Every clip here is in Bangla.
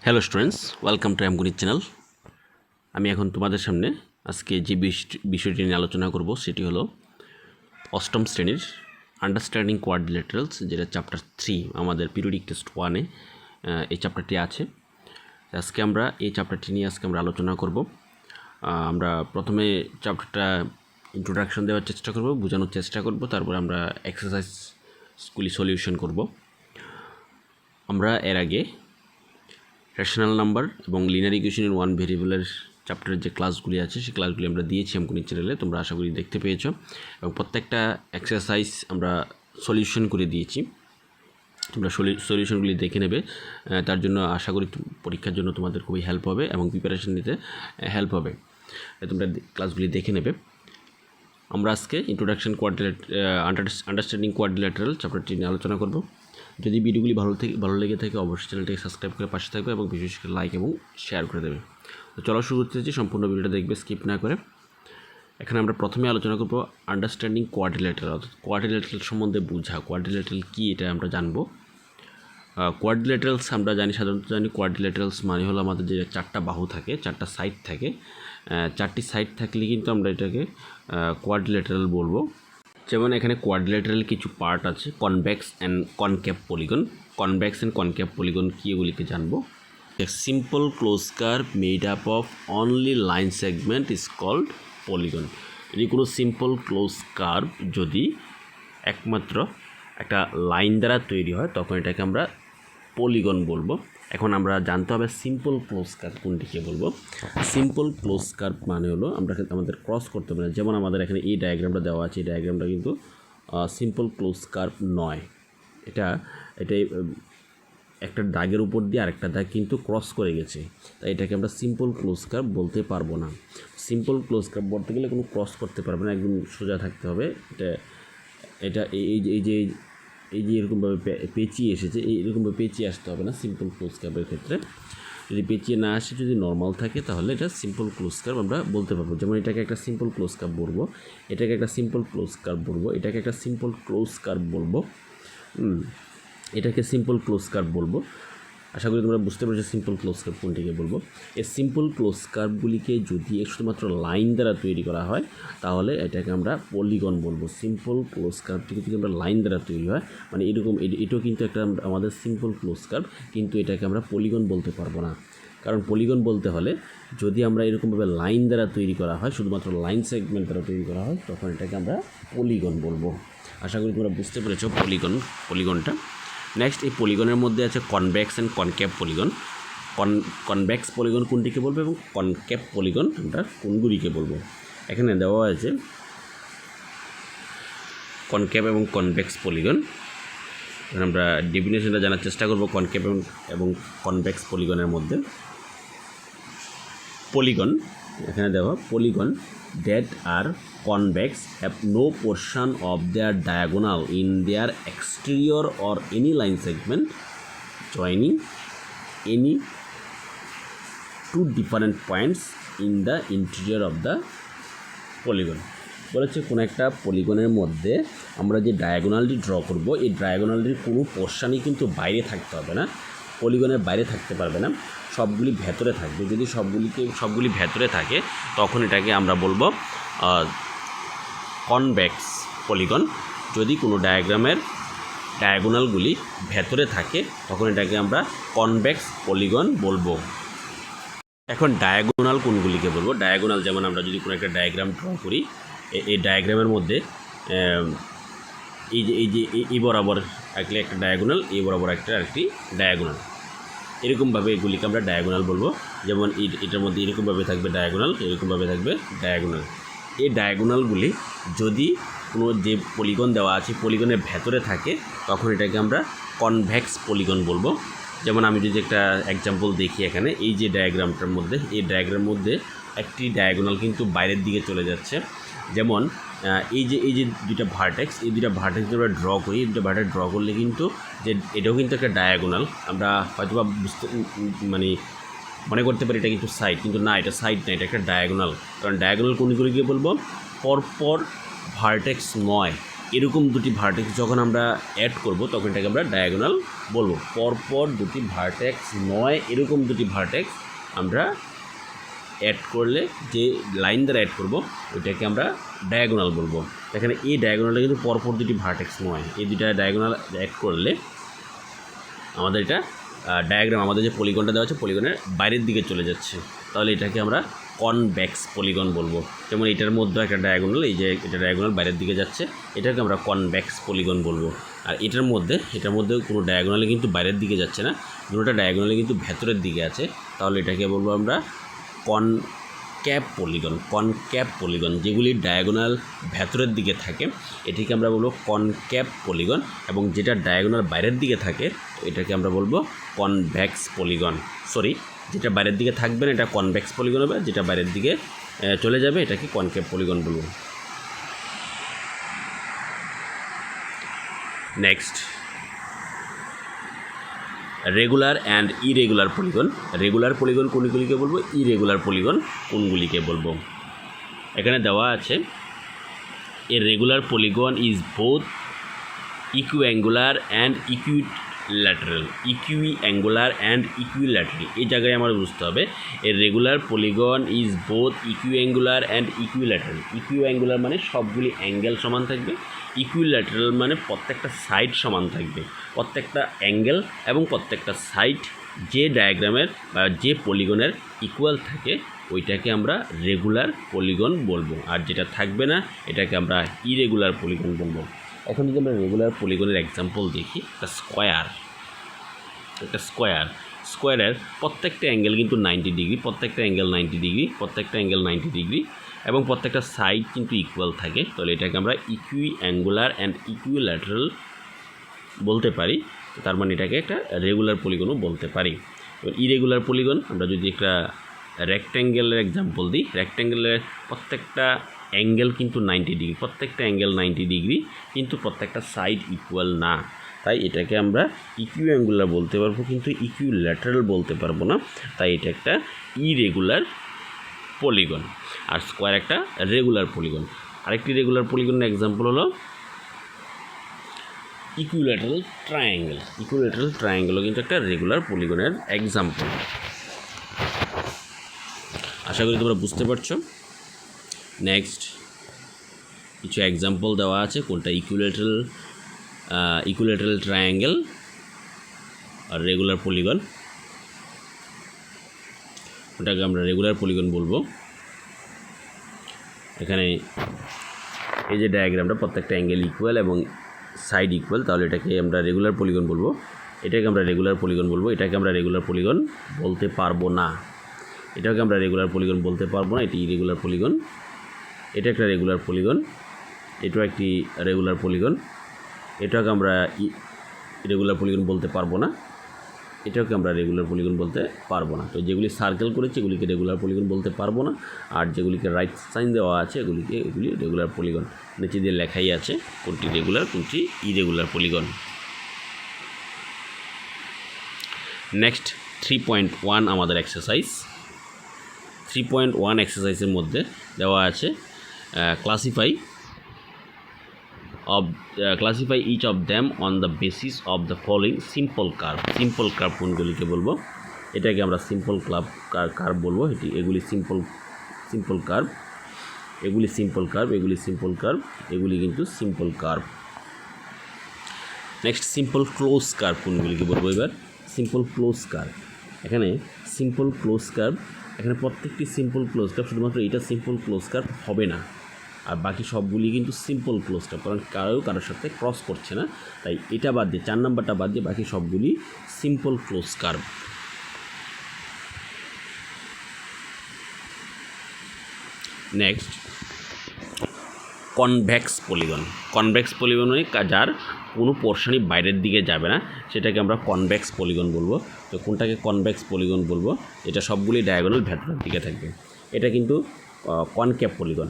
হ্যালো স্টুডেন্টস, ওয়েলকাম টু আমগুনিত চ্যানেল। আমি এখন তোমাদের সামনে আজকে যে বিষয়টি নিয়ে আলোচনা করব সেটি হলো অষ্টম শ্রেণীর আন্ডারস্ট্যান্ডিং কোয়াড্রিলেটারালস, যেটা চ্যাপ্টার 3 আমাদের পিরিয়ডিক টেস্ট 1-এ এই চ্যাপ্টারটি আছে। আজকে আমরা এই চ্যাপ্টারটি নিয়ে আমরা আলোচনা করব। আমরা প্রথমে চ্যাপ্টারটা ইন্ট্রোডাকশন দেওয়ার চেষ্টা করব, বোঝানোর চেষ্টা করব, তারপর আমরা এক্সারসাইজগুলি সলিউশন করব। আমরা এর আগে রেশনাল নাম্বার এবং লিনিয়ার ইকুয়েশনের ওয়ান ভেরিয়েবলের চ্যাপ্টারের যে ক্লাসগুলি আছে সেই ক্লাসগুলি আমরা দিয়েছি আমগুনিত চ্যানেলে, তোমরা আশা করি দেখতে পেয়েছো, এবং প্রত্যেকটা এক্সারসাইজ আমরা সলিউশন করে দিয়েছি। তোমরা সলিউশনগুলি দেখে নেবে, তার জন্য আশা করি পরীক্ষার জন্য তোমাদের খুবই হেল্প হবে এবং প্রিপারেশন নিতে হেল্প হবে। তোমরা ক্লাসগুলি দেখে নেবে। আমরা আজকে ইন্ট্রোডাকশন আন্ডারস্ট্যান্ডিং কোয়াড্রিলেটারাল চ্যাপ্টারটি নিয়ে আলোচনা করব। যদি ভিডিওগুলি ভালো লেগে থাকে অবশ্যই চ্যানেলটাকে সাবস্ক্রাইব করে পাশে থাকবে এবং বিশেষ করে লাইক এবং শেয়ার করে দেবে। তো চলো শুরু করতে চাইছি, সম্পূর্ণ ভিডিওটা দেখবে স্কিপ না করে। এখানে আমরা প্রথমে আলোচনা করব আন্ডারস্ট্যান্ডিং কোয়াড্রিলেটারাল, অর্থাৎ কোয়াড্রিলেটারাল সম্বন্ধে বোঝা। কোয়াড্রিলেটারাল কী এটা আমরা জানবো। কোয়াড্রিলেটারালস আমরা সাধারণত জানি কোয়াড্রিলেটারালস মানে হলো আমাদের যে চারটা বাহু থাকে, চারটা সাইড থাকে, চারটি সাইড থাকলে কিন্তু আমরা এটাকে কোয়াড্রিলেটারাল বলবো। যেমন এখানে কোয়াড্রিলেটারাল কিছু পার্ট আছে, convex and concave polygon. Convex and concave polygon কী এগুলিকে জানবো। A simple closed curve made up of only line segment is called polygon. যদি কোনো সিম্পল ক্লোজ কার্ভ যদি একমাত্র একটা লাইন দ্বারা তৈরি হয় তখন এটাকে আমরা পলিগন বলবো। এখন আমরা জানতে হবে সিম্পল ক্লোজ কার্ভ কোনটিকে বলবো। সিম্পল ক্লোজ কার্ভ মানে হলো আমাদের ক্রস করতে হবে না। যেমন আমাদের এখানে এই ডায়াগ্রামটা দেওয়া আছে, এই ডায়াগ্রামটা কিন্তু সিম্পল ক্লোজ কার্ভ নয়। এটাই একটা দাগের উপর দিয়ে আরেকটা দাগ কিন্তু ক্রস করে গেছে, তাই এটাকে আমরা সিম্পল ক্লোজ কার্ভ বলতে পারবো না। সিম্পল ক্লোজ কার্ভ বলতে গেলে কোনো ক্রস করতে পারবে না, একদম সোজা থাকতে হবে। এটা এই যে এরকমভাবে পেঁচিয়ে এসেছে, এইরকমভাবে পেঁচিয়ে আসতে হবে না সিম্পল ক্লোজ কার্ভের ক্ষেত্রে। যদি পেঁচিয়ে না আসে, যদি নর্মাল থাকে, তাহলে এটা সিম্পল ক্লোজ কার্ভ আমরা বলতে পারবো। যেমন এটাকে একটা সিম্পল ক্লোজ কার্ভ বলবো, এটাকে একটা সিম্পল ক্লোজ কার্ভ বলবো, এটাকে একটা সিম্পল ক্লোজ কার্ভ বলবো, এটাকে সিম্পল ক্লোজ কার্ভ বলবো। আশা করি তোমরা বুঝতে পারছো সিম্পল ক্লোজ কার্ভ কোনটিকে বলবো। এই সিম্পল ক্লোজ কার্ভগুলিকে যদি শুধুমাত্র লাইন দ্বারা তৈরি করা হয় তাহলে এটাকে আমরা পলিগন বলবো। সিম্পল ক্লোজ কার্ভটিকে যদি আমরা লাইন দ্বারা তৈরি হয়, মানে এরকম, এটাও কিন্তু একটা আমাদের সিম্পল ক্লোজ কার্ভ, কিন্তু এটাকে আমরা পলিগন বলতে পারবো না। কারণ পলিগন বলতে হলে যদি আমরা এরকমভাবে লাইন দ্বারা তৈরি করা হয়, শুধুমাত্র লাইন সেগমেন্ট দ্বারা তৈরি করা হয়, তখন এটাকে আমরা পলিগন বলবো। আশা করি তোমরা বুঝতে পেরেছো পলিগনটা। নেক্সট, এই পলিগনের মধ্যে আছে convex and concave polygon. Convex polygon কোনটিকে বলবো এবং কনকেভ পলিগন আমরা কোনগুলিকে বলবো। এখানে দেওয়া আছে কনকেভ এবং কনভেক্স পলিগন। এখানে আমরা ডেফিনেশনটা জানার চেষ্টা করব কনকেভ এবং কনভেক্স পলিগনের মধ্যে। পলিগন এখানে দেওয়া, polygon that are convex have no portion of their diagonal in their exterior or any line segment joining any two different points in the interior of the polygon. বলেছে কোনো একটা পলিগনের মধ্যে আমরা যে ডায়াগোনালটি ড্র করব, এই ডায়াগোনালটির কোনো পোর্শনই কিন্তু বাইরে থাকতে হবে না, পলিগনের বাইরে থাকতে পারবে না, সবগুলি ভেতরে থাকবে। যদি সবগুলি ভেতরে থাকে তখন এটাকে আমরা বলবো কনভেক্স পলিগন। যদি কোনো ডায়াগ্রামের ডায়াগোনালগুলি ভেতরে থাকে তখন এটাকে আমরা কনভেক্স পলিগন বলবো। এখন ডায়াগোনাল কোনগুলিকে বলবো। ডায়াগোনাল যেমন আমরা যদি কোনো একটা ডায়াগ্রাম ড্র করি, এই ডায়াগ্রামের মধ্যে এই বরাবর আঁকলে একটা ডায়াগোনাল, এই বরাবর আরেকটি ডায়াগোনাল, এরকমভাবে এগুলিকে আমরা ডায়াগোনাল বলবো। যেমন এটার মধ্যে এরকমভাবে থাকবে ডায়াগোনাল, এরকমভাবে থাকবে ডায়াগোনাল। এই ডায়াগোনালগুলি যদি কোনো যে পলিগন দেওয়া আছে পলিগনের ভেতরে থাকে তখন এটাকে আমরা কনভেক্স পলিগন বলবো। যেমন আমি যদি একটা এক্সাম্পল দেখি, এখানে এই যে ডায়াগ্রামটার মধ্যে, এই ডায়াগ্রামের মধ্যে একটি ডায়াগোনাল কিন্তু বাইরের দিকে চলে যাচ্ছে। যেমন এই যে দুইটা ভার্টেক্স, এই দুইটা ভার্টেক্স আমরা ড্র করি, এই দুটো ভার্টেক্স ড্র করলে কিন্তু যে এটাও কিন্তু একটা ডায়াগোনাল। আমরা হয়তো বা মনে করতে পারি এটা কিন্তু সাইড, কিন্তু না, এটা সাইড না, এটা একটা ডায়াগোনাল। কারণ ডায়াগোনাল কোনগুলিকে বলবো, পরপর ভার্টেক্স নয়, এরকম দুটি ভার্টেক্স যখন আমরা অ্যাড করব তখন এটাকে আমরা ডায়াগোনাল বলবো। পরপর দুটি ভার্টেক্স নয় এরকম দুটি ভার্টেক্স আমরা অ্যাড করলে যে লাইন দ্বারা অ্যাড করব ওইটাকে আমরা ডায়াগোনাল বলবো। এখানে এই ডায়াগোনালটা কিন্তু পরপর দুটি ভার্টেক্স নয়, এই দুটা ডায়াগোনাল অ্যাড করলে আমাদের এটা ডায়াগ্রাম, আমাদের যে পলিগনটা দেওয়া আছে পলিগনের বাইরের দিকে চলে যাচ্ছে, তাহলে এটাকে আমরা কনভেক্স পলিগন বলবো। যেমন এটার মধ্যে একটা ডায়াগোনাল, এই যে এটা ডায়াগোনাল বাইরের দিকে যাচ্ছে, এটাকে আমরা কনভেক্স পলিগন বলবো। আর এটার মধ্যে কোনো ডায়াগোনালে কিন্তু বাইরের দিকে যাচ্ছে না, দুটোটা ডায়াগোনালে কিন্তু ভেতরের দিকে আছে, তাহলে এটাকে বলবো আমরা কনক্যাভ পলিগন। যেগুলির ডায়াগোনাল ভেতরের দিকে থাকে এটিকে আমরা বলবো কনক্যাভ পলিগন, এবং যেটা ডায়াগোনাল বাইরের দিকে থাকে এটাকে আমরা বলবো কনভেক্স পলিগন। যেটা বাইরের দিকে থাকবে না এটা কনভেক্স পলিগন হবে, যেটা বাইরের দিকে চলে যাবে এটাকে কনক্যাভ পলিগন বলবো। Next, regular and irregular polygon. Regular polygon কোনগুলিকে বলবো, ইরেগুলার পলিগন কোনগুলিকে বলবো। এখানে দেওয়া আছে a regular polygon is both equiangular and equilateral. এই জায়গায় আমার বুঝতে হবে a regular polygon is both equiangular and equilateral. Equiangular মানে সবগুলি অ্যাঙ্গেল সমান থাকবে, ইকুইল্যাটারাল মানে প্রত্যেকটা সাইড সমান থাকবে। প্রত্যেকটা অ্যাঙ্গেল এবং প্রত্যেকটা সাইড যে ডায়াগ্রামের বা যে পলিগনের ইকুয়াল থাকে ওইটাকে আমরা রেগুলার পলিগন বলবো, আর যেটা থাকবে না এটাকে আমরা ইরেগুলার পলিগন বলবো। এখন যদি আমরা রেগুলার পলিগনের এক্সাম্পল দেখি, একটা স্কোয়ারের প্রত্যেকটা অ্যাঙ্গেল কিন্তু 90 ডিগ্রি, প্রত্যেকটা অ্যাঙ্গেল 90 ডিগ্রি এবং প্রত্যেকটা সাইড কিন্তু ইকুয়াল থাকে, তাহলে এটাকে আমরা ইকুইঅ্যাঙ্গুলার অ্যান্ড ইকুইল্যাটারাল বলতে পারি। তার মানে এটাকে একটা রেগুলার পলিগনও বলতে পারি। এবার ইরেগুলার পলিগন আমরা যদি একটা রেক্ট্যাঙ্গেলের এক্সাম্পল দিই, রেক্ট্যাঙ্গেলের প্রত্যেকটা অ্যাঙ্গেল কিন্তু 90 ডিগ্রি, কিন্তু প্রত্যেকটা সাইড ইকুয়াল না, তাই এটাকে আমরা ইকুইঅ্যাঙ্গুলার বলতে পারবো কিন্তু ইকুইল্যাটারাল বলতে পারবো না, তাই এটা একটা ইরেগুলার পলিগন। আর স্কোয়ার একটা রেগুলার পলিগন। আরেকটি রেগুলার পলিগনের এক্সাম্পল হলো ইকুইল্যাটারাল ট্রায়াঙ্গেলও কিন্তু একটা রেগুলার পলিগনের এক্সাম্পল। আশা করি তোমরা বুঝতে পারছো। নেক্সট কিছু এক্সাম্পল দেওয়া আছে, কোনটা ইকুইল্যাটারাল ট্রায়াঙ্গেল আর রেগুলার পলিগন, ওটাকে আমরা রেগুলার পলিগন বলবো। এখানে এই যে ডায়াগ্রামটা প্রত্যেকটা অ্যাঙ্গেল ইকুয়াল এবং সাইড ইকুয়াল, তাহলে এটাকে আমরা রেগুলার পলিগন বলবো। এটাকে আমরা রেগুলার পলিগন বলবো, এটাকে আমরা রেগুলার পলিগন বলতে পারবো না, এটি ইরেগুলার পলিগন। এটা একটা রেগুলার পলিগন, এটাও একটি রেগুলার পলিগন, এটাকে আমরা রেগুলার পলিগন বলতে পারবো না, এটাকে আমরা রেগুলার পলিগন বলতে পারবো না। তো যেগুলি সার্কেল করেছে এগুলিকে রেগুলার পলিগন বলতে পারবো না, আর যেগুলিকে রাইট সাইন দেওয়া আছে এগুলি রেগুলার পলিগন। নিচে দিয়ে লেখাই আছে কোনটি রেগুলার কোনটি ইরেগুলার পলিগন। নেক্সট 3.1 আমাদের এক্সারসাইজ। 3.1 এক্সারসাইজের মধ্যে দেওয়া আছে classify each of them on the basis of the following simple curve কোনগুলিকে বলবো, এটাকে আমরা সিম্পল কার্ভ বলবো। এগুলি সিম্পল কার্ভ, এগুলি কিন্তু simple curve. Next simple close curve কোনগুলিকে বলবো, এবার সিম্পল ক্লোজ কার্ভ। এখানে সিম্পল ক্লোজ কার্ভ, এখানে প্রত্যেকটি সিম্পল ক্লোজ কার্ভ, শুধুমাত্র এটা সিম্পল ক্লোজ কার্ভ হবে না, আর বাকি সবগুলি কিন্তু সিম্পল ক্লোজ কার্ভ, কারণ কারোর সাথে ক্রস করছে না, তাই এটা বাদ দিয়ে 4 নাম্বারটা বাদ দিয়ে বাকি সবগুলি simple close curve. Next convex polygon মানে যার কোনো পোর্শনই বাইরের দিকে যাবে না, সেটাকে আমরা কনভেক্স পলিগন বলবো। তো কোনটাকে কনভেক্স পলিগন বলবো, এটা সবগুলি ডায়াগোনাল ভেতরের দিকে থাকবে, এটা কিন্তু কনকেভ পলিগন,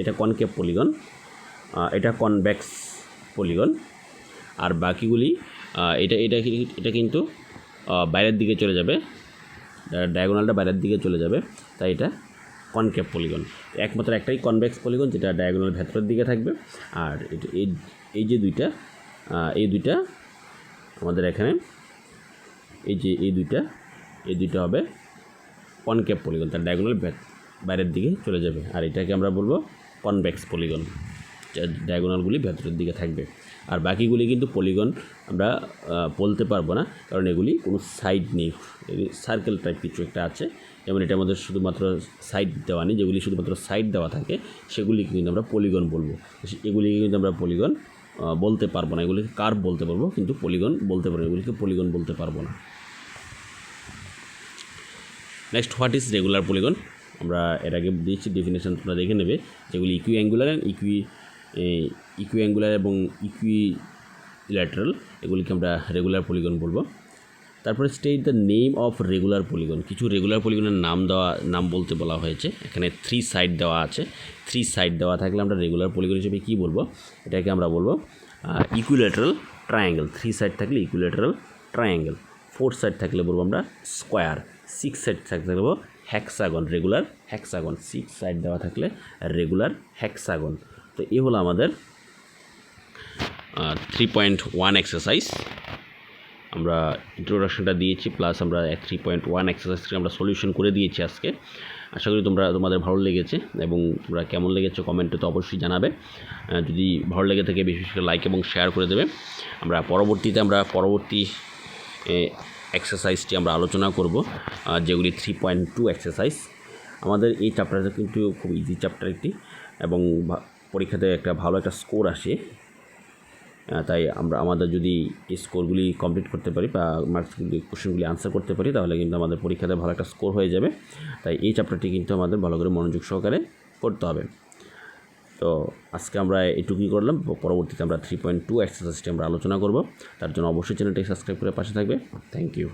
এটা কনকেভ পলিগন, এটা কনভেক্স পলিগন। আর বাকিগুলি এটা কিন্তু বাইরের দিকে চলে যাবে, ডায়াগোনালটা বাইরের দিকে চলে যাবে, তাই এটা কনকেভ পলিগন। একমাত্র একটাই কনভেক্স পলিগন যেটা ডায়াগোনাল ভেতরের দিকে থাকবে, আর এই যে দুইটা আমাদের এখানে এই দুইটা হবে কনকেভ পলিগন, তার ডায়াগোনাল বাইরের দিকে চলে যাবে। আর এটাকে আমরা বলবো কনভেক্স পলিগন, ডায়াগোনালগুলি ভেতরের দিকে থাকবে। আর বাকিগুলি কিন্তু পলিগন আমরা বলতে পারবো না, কারণ এগুলি কোনো সাইড নেই, সার্কেল টাইপ কিছু একটা আছে। যেমন এটার মধ্যে শুধুমাত্র সাইড দেওয়া নেই, যেগুলি শুধুমাত্র সাইড দেওয়া থাকে সেগুলিকে কিন্তু আমরা পলিগন বলবো। এগুলিকে কিন্তু আমরা পলিগন বলতে পারবো না, এগুলিকে কার্ভ বলতে পারবো, কিন্তু পলিগন বলতে পারবো, এগুলিকে পলিগন বলতে পারবো না। Next, what is regular polygon? আমরা এর আগে দিয়েছি ডেফিনেশন, তোমরা দেখে নেবে, যেগুলি ইকুইঅ্যাঙ্গুলার এবং ইকুইল্যাটারাল, এগুলিকে আমরা রেগুলার পলিগন বলবো। তারপরে state the name of regular polygon. কিছু রেগুলার পলিগনের নাম বলতে বলা হয়েছে। এখানে 3 সাইড দেওয়া আছে। 3 সাইড দেওয়া থাকলে আমরা রেগুলার পলিগন হিসেবে কী বলবো? এটাকে আমরা বলবো ইকুইল্যাটারাল ট্রায়াঙ্গেল। 3 সাইড থাকলে ইকুইল্যাটারাল ট্রায়াঙ্গেল। 4 সাইড থাকলে বলবো আমরা স্কোয়ার। 6 সাইড থাকলে বলবো হ্যাক্সাগন, রেগুলার হ্যাক্সাগন। 6 সাইড দেওয়া থাকলে রেগুলার হ্যাক্সাগন। তো এই হলো আমাদের 3.1 এক্সারসাইজ। আমরা ইন্ট্রোডাকশনটা দিয়েছি, প্লাস আমরা 3.1 এক্সারসাইজকে আমরা সলিউশন করে দিয়েছি আজকে। আশা করি তোমাদের ভালো লেগেছে, এবং তোমরা কেমন লেগেছে কমেন্টে তো অবশ্যই জানাবে। যদি ভালো লেগে থাকে বিশেষ করে লাইক এবং শেয়ার করে দেবে। আমরা পরবর্তী এক্সারসাইজটি আমরা আলোচনা করব, যেগুলি 3.2 এক্সারসাইজ। আমাদের এই চ্যাপ্টারটা কিন্তু খুব ইজি চ্যাপ্টার একটি, এবং পরীক্ষাতে ভালো একটা স্কোর আসে। তাই আমাদের যদি এই স্কোরগুলি কমপ্লিট করতে পারি বা কোশ্চেনগুলি আনসার করতে পারি, তাহলে কিন্তু আমাদের পরীক্ষাতে ভালো একটা স্কোর হয়ে যাবে। তাই এই চ্যাপ্টারটি কিন্তু আমাদের ভালো করে মনোযোগ সহকারে করতে হবে। তো আজকে আমরা এটুকুই করলাম। পরবর্তীতে আমরা 3.2 এক্সারসাইজটি আমরা আলোচনা করব। তার জন্য অবশ্যই চ্যানেলটি সাবস্ক্রাইব করে পাশে থাকবে। Thank you.